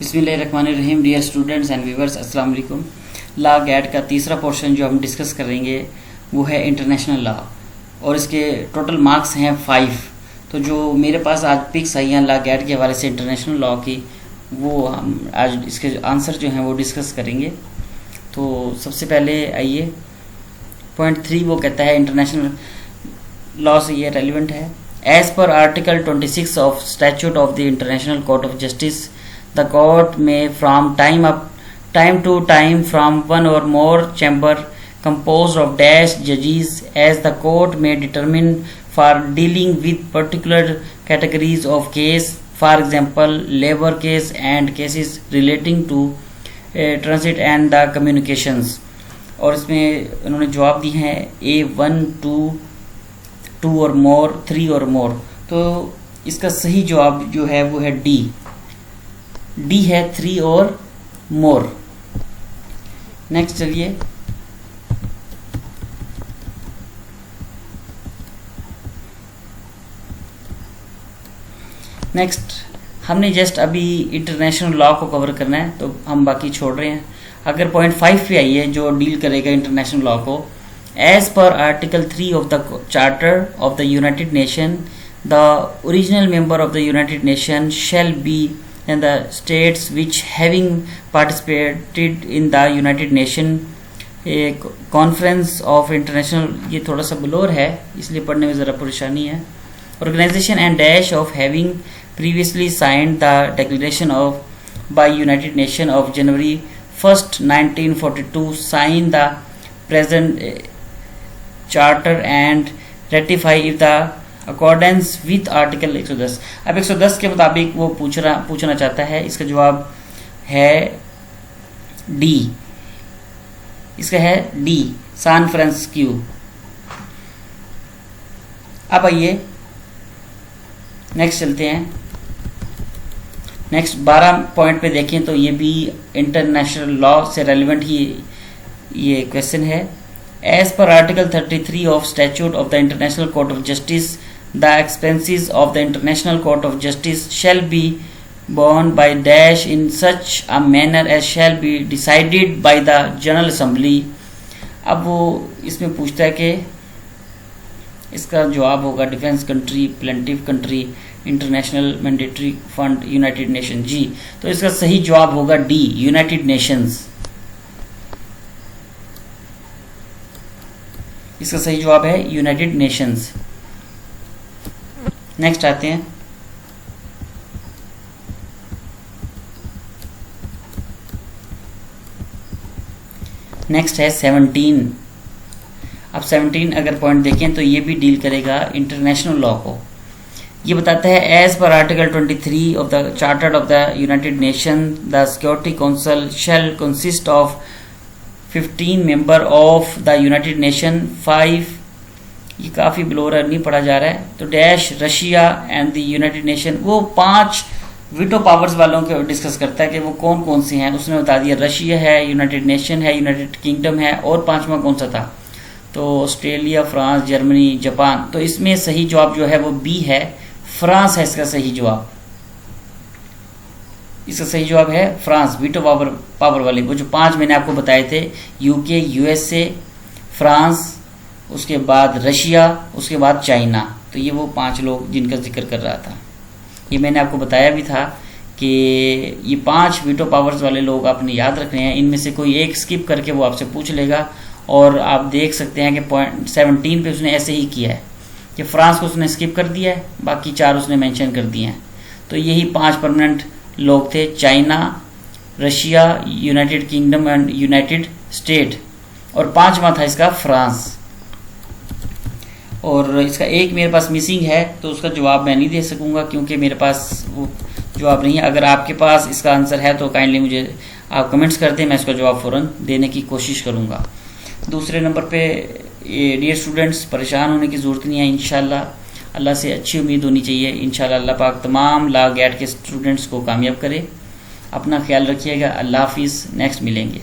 बिस्मिल्लाहिर्रहमानिर्रहीम। Dear students and viewers, अस्सलाम वालेकुम। लॉ गैट का तीसरा पोर्शन जो हम डिस्कस करेंगे वो है इंटरनेशनल लॉ, और इसके टोटल मार्क्स हैं 5। तो जो मेरे पास आज पिक्स आई हैं लॉ गैट के हवाले से इंटरनेशनल लॉ की, वो हम आज इसके आंसर जो हैं वो डिस्कस करेंगे। तो सबसे पहले आइए, पॉइंट 3 वो कहता है इंटरनेशनल लॉ से ये रेलिवेंट है। As per article 26 of statute of the International Court of Justice, the court may from time to time from one or more chamber composed of dash judges as the court may determine for dealing with particular categories of case, for example labor case and cases relating to transit and the communications। और इसमें उन्होंने जवाब दी हैं A1, 2 और मोर, 3 और मोर। तो इसका सही जवाब जो है वो है डी है 3 और मोर। नेक्स्ट चलिए, नेक्स्ट हमने जस्ट अभी इंटरनेशनल लॉ को कवर करना है, तो हम बाकी छोड़ रहे हैं। अगर पॉइंट 5 पे आइए जो डील करेगा इंटरनेशनल लॉ को, as per article 3 of the charter of the United Nation, the original member of the United Nation shall be and the states which having participated in the United Nation Conference of International, ये थोड़ा सा ब्लोर है इसलिए पढ़ने में ज़रा परेशानी है, organization and dash of having previously signed the declaration of by United Nation of January 1st 1942, sign the present charter and ratify if the accordance with article 110। अब 110 के मुताबिक वो पूछना चाहता है। इसका जवाब है डी, इसका है डी, सान फ्रांसिस्को। अब आइए नेक्स्ट चलते हैं। नेक्स्ट 12 पॉइंट पे देखें तो ये भी इंटरनेशनल लॉ से रेलिवेंट ही ये क्वेश्चन है। As per article 33 of statute of the International Court of Justice, the expenses of the international court of justice shall be borne by dash in such a manner as shall be decided by the general assembly। अब वो इसमें पूछता है कि इसका जवाब होगा defence country, plaintive country, international mandatory fund, united nation. जी, तो इसका सही जवाब होगा डी, यूनाइटेड नेशंस। इसका सही जवाब है यूनाइटेड नेशंस। नेक्स्ट आते हैं, नेक्स्ट है 17। अब 17 अगर पॉइंट देखें तो ये भी डील करेगा इंटरनेशनल लॉ को। ये बताता है as per article 23 of the charter of the United Nation, the Security Council shall consist of 15 member of the United Nation. 5 ये काफ़ी ब्लोर नहीं पढ़ा जा रहा है, तो dash Russia and the United nation. वो 5 वीटो पावर्स वालों को डिस्कस करता है कि वो कौन कौन से हैं। उसने बता दिया रशिया है, यूनाइटेड नेशन है, यूनाइटेड किंगडम है, और 5वां कौन सा था, तो ऑस्ट्रेलिया, फ्रांस, जर्मनी, जापान। तो इसमें सही जवाब जो है वो बी है, फ्रांस है इसका सही जवाब। इसका सही जवाब है फ्रांस, वीटो पावर वाले। वो जो 5 मैंने आपको बताए थे, यूके, यूएसए, फ्रांस, उसके बाद रशिया, उसके बाद चाइना। तो ये वो 5 लोग जिनका जिक्र कर रहा था। ये मैंने आपको बताया भी था कि ये 5 वीटो पावर्स वाले लोग आपने याद रखने हैं। इनमें से कोई एक स्किप करके वो आपसे पूछ लेगा, और आप देख सकते हैं कि पॉइंट 17 पे उसने ऐसे ही किया है कि फ्रांस को उसने स्किप कर दिया है, बाकी 4 उसने मेंशन कर दिए हैं। तो यही 5 परमानेंट लोग थे, China, Russia, United kingdom and United state, और 5वां था इसका फ्रांस। और इसका एक मेरे पास मिसिंग है, तो उसका जवाब मैं नहीं दे सकूंगा क्योंकि मेरे पास वो जवाब नहीं है। अगर आपके पास इसका आंसर है तो काइंडली मुझे आप कमेंट्स कर दें, मैं इसका जवाब फ़ौरन देने की कोशिश करूंगा। दूसरे नंबर पे, डियर स्टूडेंट्स, परेशान होने की ज़रूरत नहीं है। इंशाल्लाह अल्लाह से अच्छी उम्मीद होनी चाहिए। इंशाल्लाह अल्लाह पाक तमाम लॉ गैट के स्टूडेंट्स को कामयाब करे। अपना ख्याल रखिएगा। अल्लाह हाफिज़। नेक्स्ट मिलेंगे।